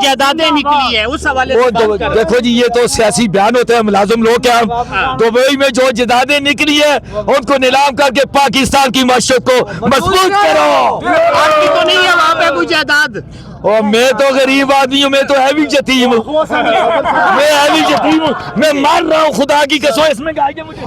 जायदादें निकली है, उस हवाले से बात कर। देखो जी, ये तो सियासी बयान होते हैं, मुलाजिम लोग क्या, दुबई में जो जायदादें निकली है उनको नीलाम करके पाकिस्तान की मशरक को मजबूत करो। आपकी तो नहीं है वहाँ पे कोई जायदाद? और मैं तो गरीब आदमी हूँ, मैं तो हैवी यतीम हूँ, मैं हैवी यतीम हूँ, मैं मार रहा हूँ खुदा की कसम। इसमें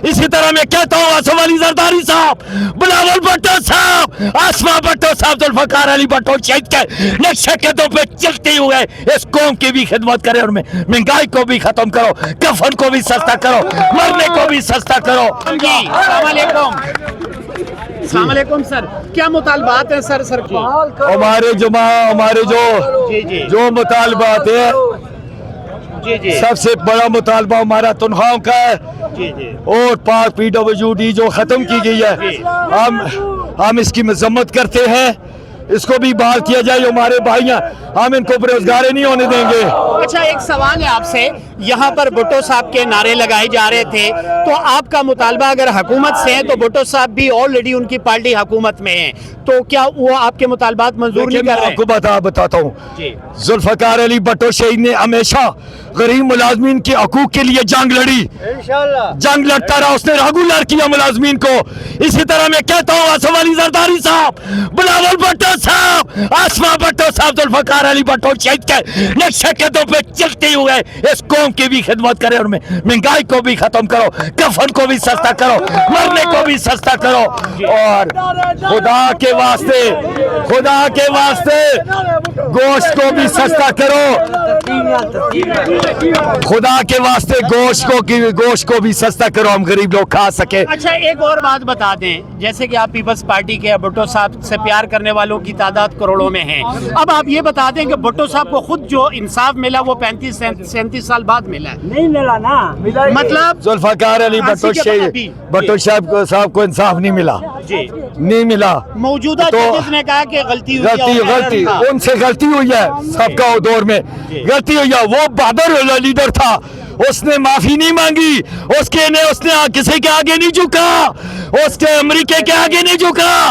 इसी तरह मैं कहता हूँ आसम अली जरदारी साहब, बिलावल भुट्टो साहब, आसमा भुट्टो साहब, जुल्फकार अली भुट्टो शहीद के नक्शे कदमों पे चलते हुए इस कौम की भी खिदमत करे और महंगाई को भी खत्म करो, कफन को भी सस्ता करो, मरने को भी सस्ता करो। अस्सलाम वालेकुम सर, क्या मुतालबात है सर? सर की हमारे जो मुतालबात है, सबसे बड़ा मुतालबा हमारा तनख्वाहों का है और पाक PWD जो ख़त्म की गई है, हम इसकी मजम्मत करते हैं, इसको भी बहाल किया जाए। हमारे भाइयाँ, हम इनको बेरोजगार नहीं होने देंगे। अच्छा, एक सवाल है आपसे, यहाँ पर भुट्टो साहब के नारे लगाए जा रहे थे, तो आपका मुतालबा अगर हुकूमत से है तो भुट्टो साहब भी ऑलरेडी उनकी पार्टी हुकूमत में है, तो क्या वो आपके मुतालबात मंजूर नहीं कर रहे? आपको बताता हूँ, जुल्फकार अली भुट्टो शहीद ने हमेशा गरीब मुलाजमीन के हकूक के लिए जंग लड़ी, जंग लड़ता रहा, उसने रेगुलर किया मुलाजमीन को। इसी तरह मैं कहता हूँ आसम अली जरदारी साहब, बिलावल भुट्टो साहब, आसमा भुट्टो साहब, जुल्फकार अली भुट्टो शहीद के नक्शे कदमों पे चलते हुए इस कौम की भी खिदमत करे और महंगाई को भी खत्म करो, कफन को भी सस्ता करो, मरने को भी सस्ता करो। और खुदा के वास्ते गोश्त को भी सस्ता करो, खुदा के वास्ते गोश्त को भी सस्ता करो, हम गरीब लोग खा सके। अच्छा, एक और बात बता दें, जैसे कि आप पीपल्स पार्टी के भुट्टो साहब से प्यार करने वालों की तादाद करोड़ों में है, अब आप ये बता दें कि भुट्टो साहब को खुद जो इंसाफ मिला वो 35-37 साल बाद मिला है? नहीं मिला ना, मतलब जुल्फकार अली भुट्टो साहब को इंसाफ नहीं मिला जी, नहीं मिला। मौजूदा जजेस ने कहा कि गलती उनसे गलती हुई है, सबका दौर में गलती हुई है। वो बहादुर लीडर था, उसने माफी नहीं मांगी, उसने किसी के आगे नहीं झुका, उसके अमेरिका के आगे नहीं झुका,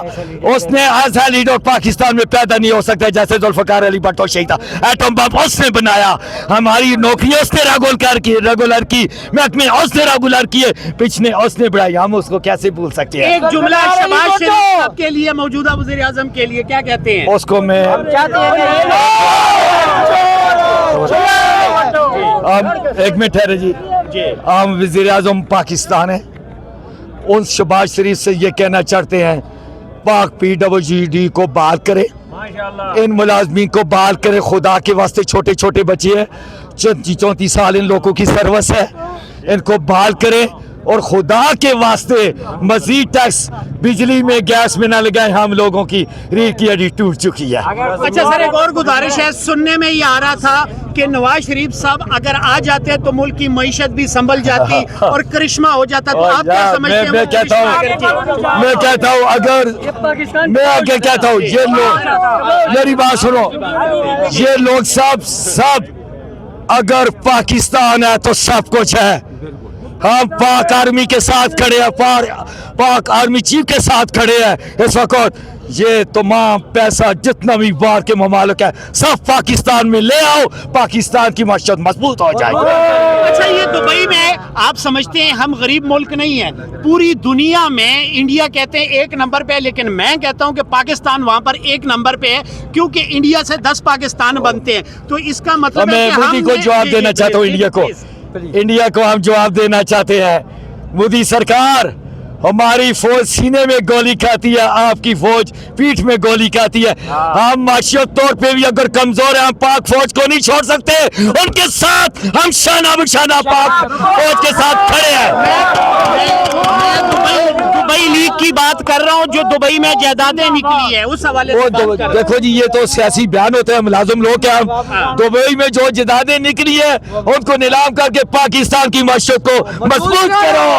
उसने ऐसा लीडर पाकिस्तान में पैदा नहीं हो सकता जैसे जुल्फकार अली भुट्टो शहीद था। एटम बम उसने बनाया, हमारी नौकरियां उसने रेगुलर की, महकमे उसने रेगुलर किए, पिछले उसने बढ़ाई, हम उसको कैसे भूल सकते हैं? एक जुमला शहबाज शरीफ साहब के लिए, मौजूदा वज़ीर आज़म के लिए क्या कहते हैं? उसको मैं एक मिनट ठहरे जी, हम वज़ीर आज़म पाकिस्तान है, उन शहबाज शरीफ से ये कहना चाहते हैं पाक PWD को बहाल करे, इन मुलाजमीन को बहाल करे, खुदा के वास्ते छोटे छोटे बच्चे हैं, 34 साल इन लोगों की सर्विस है, इनको बहाल करे और खुदा के वास्ते मजीद टैक्स बिजली में गैस में ना लगाए, हम लोगों की रीढ़ की हड्डी टूट चुकी है। अच्छा सर, एक और गुजारिश है, सुनने में ये आ रहा था कि नवाज शरीफ साहब अगर आ जाते तो मुल्क की मईशत भी संभल जाती और करिश्मा हो जाता, तो आप क्या समझते हैं? मैं कहता हूँ अगर मैं आगे कहता हूँ, ये लोग मेरी बात सुनो, ये लोग सब अगर पाकिस्तान है तो सब कुछ है। हम पाक आर्मी के साथ खड़े हैं, पाक आर्मी चीफ के साथ खड़े हैं इस वक्त। ये तमाम पैसा जितना भी बाहर के ममालिक है सब पाकिस्तान में ले आओ, पाकिस्तान की मशरत मजबूत हो जाएगी। अच्छा, ये दुबई में आप समझते हैं हम गरीब मुल्क नहीं है, पूरी दुनिया में इंडिया कहते हैं 1 नंबर पे है, लेकिन मैं कहता हूं कि पाकिस्तान वहां पर 1 नंबर पे है, क्योंकि इंडिया से 10 पाकिस्तान बनते हैं। तो इसका मतलब मैं मोदी को जवाब देना चाहता हूँ, इंडिया को हम जवाब देना चाहते हैं। मोदी सरकार, हमारी फौज सीने में गोली खाती है, आपकी फौज पीठ में गोली खाती है। हम माशियत तौर पे भी अगर कमजोर है, हम पाक फौज को नहीं छोड़ सकते, उनके साथ हम शाना बशाना पाक फौज के साथ खड़े हैं। दुबई लीग की बात कर रहा हूँ, जो दुबई में जायदादें निकली है, उस हवाले से बात कर। देखो जी, ये तो सियासी बयान होते हैं, मुलाजिम लोग क्या, दुबई में जो जायदादें निकली है उनको नीलाम करके पाकिस्तान की मशरक को मजबूत करो।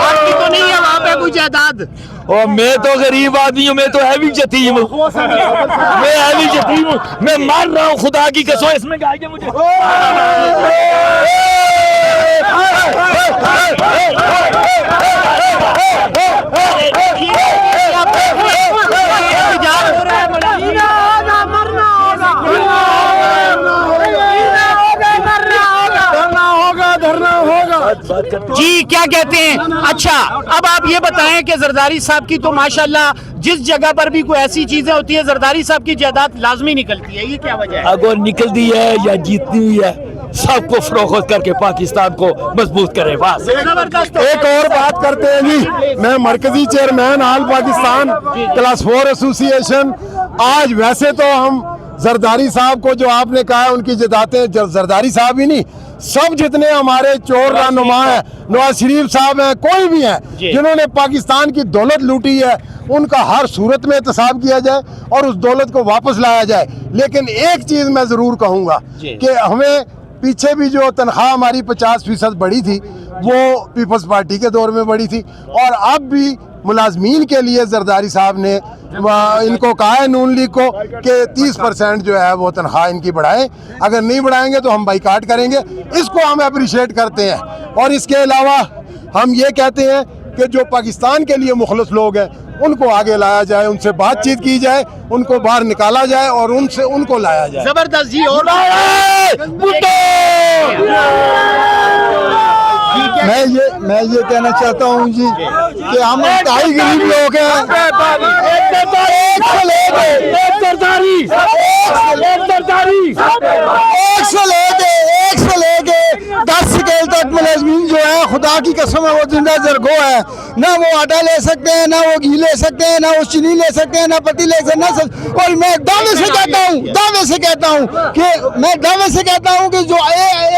आपकी तो नहीं है वहाँ पे कोई जायदाद? और मैं तो गरीब आदमी हूँ, मैं तो हैवी यतीम हूँ, मैं हैवी यतीम हूँ, मैं मार रहा हूँ खुदा की कसम। इसमें मुझे मरना होगा। کیا کہتے ہیں؟ اچھا اب آپ یہ بتائیں کہ زرداری صاحب کی تو ماشاءاللہ جس جگہ پر بھی کوئی ایسی چیزیں ہوتی ہیں زرداری صاحب کی جائیداد لازمی نکلتی ہے، یہ کیا وجہ ہے؟ اگر نکلتی ہے یا جیتنی ہوئی ہے سب کو فروخت کر کے پاکستان کو مضبوط کرے بس. زبردست. ایک اور بات کرتے ہیں جی، میں مرکزی چیئرمین آل پاکستان کلاس 4 ایسوسی ایشن. آج ویسے تو ہم زرداری صاحب کو جو آپ نے کہا ہے ان کی جداتیں، زرداری صاحب ہی نہیں سب جتنے ہمارے چور رہنما ہیں، نواز شریف صاحب ہیں، کوئی بھی ہیں جنہوں نے پاکستان کی دولت لوٹی ہے، ان کا ہر صورت میں احتساب کیا جائے اور اس دولت کو واپس لایا جائے. لیکن ایک چیز میں ضرور کہوں گا کہ ہمیں پیچھے بھی جو تنخواہ ہماری 50% بڑھی تھی وہ پیپلز پارٹی کے دور میں بڑھی تھی، اور اب بھی ملازمین کے لیے زرداری صاحب نے ان کو کہا ہے نون لیگ کو کہ 30% جو ہے وہ تنخواہ ان کی بڑھائیں، اگر نہیں بڑھائیں گے تو ہم بائیکاٹ کریں گے. اس کو ہم اپریشیٹ کرتے ہیں. اور اس کے علاوہ ہم یہ کہتے ہیں کہ جو پاکستان کے لیے مخلص لوگ ہیں ان کو آگے لایا جائے، ان سے بات چیت کی جائے، ان کو باہر نکالا جائے اور ان کو لایا جائے. زبردست جی. اور میں یہ کہنا چاہتا ہوں جی کہ ہم انتہائی غریب لوگ ہیں. ایک سے لے کے 10 سکیل تک ملازمین جو ہے خدا کی قسم ہے وہ زندہ زرگو ہے. نہ وہ آٹا لے سکتے ہیں، نہ وہ گھی لے سکتے ہیں، نہ وہ چینی لے سکتے ہیں، نہ پتی لے سکتے ہیں. اور میں دعوے سے کہتا ہوں کہ جو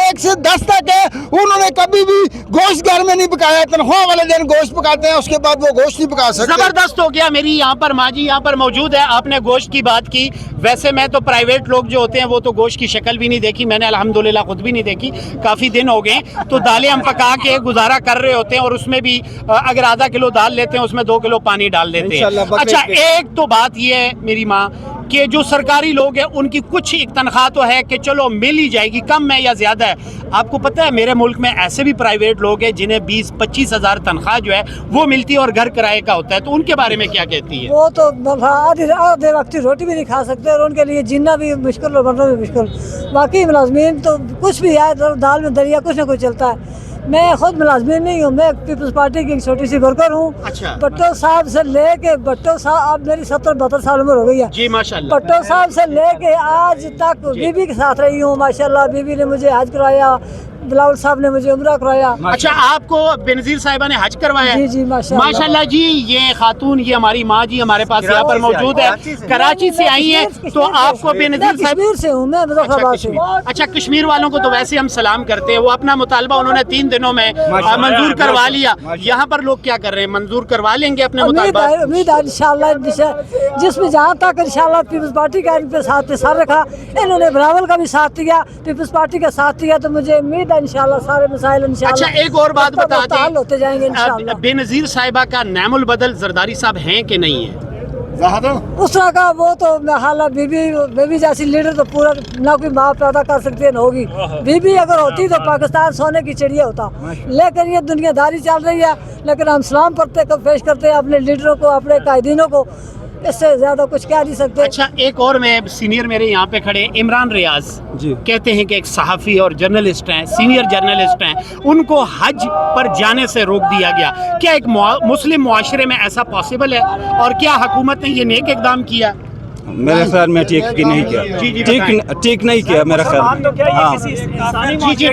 1 سے 10 تک ہے انہوں نے کبھی بھی گوشت گھر میں نہیں پکایا. تنخواہ والے دن گوشت پکاتے ہیں، اس کے بعد وہ گوشت نہیں پکا سکتے. زبردست ہو گیا. میری یہاں پر ماں جی یہاں پر موجود ہے. آپ نے گوشت کی بات کی. ویسے میں تو پرائیویٹ لوگ جو ہوتے ہیں وہ تو گوشت کی شکل بھی نہیں دیکھی، میں نے الحمدللہ خود بھی نہیں دیکھی، کافی دن ہو گئے. تو دالیں ہم پکا کے گزارا کر رہے ہوتے ہیں اور اس میں بھی اگر آدھا کلو دال لیتے ہیں اس میں 2 کلو پانی ڈال دیتے ہیں. اچھا ایک تو بات یہ ہے میری ماں کہ جو سرکاری لوگ ہیں ان کی کچھ ایک تنخواہ تو ہے کہ چلو مل ہی جائے گی، کم ہے یا زیادہ ہے. آپ کو پتہ ہے میرے ملک میں ایسے بھی پرائیویٹ لوگ ہیں جنہیں 20-25 ہزار تنخواہ جو ہے وہ ملتی ہے اور گھر کرائے کا ہوتا ہے. تو ان کے بارے میں کیا کہتی ہے؟ وہ تو آدھے وقت روٹی بھی نہیں کھا سکتے اور ان کے لیے جینا بھی مشکل اور مرنا بھی مشکل. باقی ملازمین تو کچھ بھی ہے، دال میں دریا کچھ نہ کچھ چلتا ہے. میں خود ملازمین نہیں ہوں، میں پیپلز پارٹی کی ایک چھوٹی سی ورکر ہوں. اچھا. بھٹو صاحب سے لے کے بھٹو صاحب اب میری 70-72 سال عمر ہو گئی ہے جی ماشاءاللہ. بھٹو صاحب سے لے کے آج تک بیوی کے ساتھ رہی ہوں ماشاءاللہ. بیوی نے مجھے حج کرایا، بلاول صاحب نے مجھے عمرہ کرایا. اچھا آپ کو بینظیر صاحبہ نے حج کروایا؟ جی جی ماشاءاللہ. ماشاءاللہ جی. یہ خاتون یہ ہماری ماں جی ہمارے پاس یہاں پر موجود ہے، کراچی سے آئی ہیں. تو آپ کو بینظیر صاحب کشمیر سے ہوں میں، مظفر آباد سے. اچھا کشمیر والوں کو تو ویسے ہم سلام کرتے ہیں، وہ اپنا مطالبہ انہوں نے 3 دنوں میں منظور کروا لیا. یہاں پر لوگ کیا کر رہے ہیں؟ منظور کروا لیں گے اپنے مطالبہ؟ امید ہے انشاءاللہ. جس میں جہاں تک انشاءاللہ پیپلز پارٹی کا ان پہ ساتھ سر رکھا، انہوں نے بلاول کا بھی ساتھ دیا، پیپلز پارٹی کا ساتھ دیا، تو مجھے امید ہے انشاءاللہ سارے مسائل انشاءاللہ. اچھا ایک اور بات بتا حل ہوتے جائیں گے انشاءاللہ. بینظیر صاحبہ کا نعم البدل زرداری صاحب ہیں کہ نہیں ہیں؟ اس طرح کا وہ تو حالات بیوی جیسی لیڈر تو پورا نہ کوئی ماں پیدا کر سکتی ہے نہ ہوگی. بیوی اگر ہوتی تو پاکستان سونے کی چڑیا ہوتا. لیکن یہ دنیا داری چل رہی ہے. لیکن ہم سلام پیش کرتے ہیں اپنے لیڈروں کو، اپنے قائدینوں کو. اس سے زیادہ کچھ کہہ نہیں سکتے. اچھا ایک اور میں سینئر میرے یہاں پہ کھڑے عمران ریاض جی کہتے ہیں کہ ایک صحافی اور جرنلسٹ ہیں، سینئر جرنلسٹ ہیں، ان کو حج پر جانے سے روک دیا گیا. کیا ایک مسلم معاشرے میں ایسا پاسبل ہے اور کیا حکومت نے یہ نیک اقدام کیا؟ میرے خیال میں ٹھیک نہیں کیا. ٹھیک نہیں کیا میرا خیال. جی جی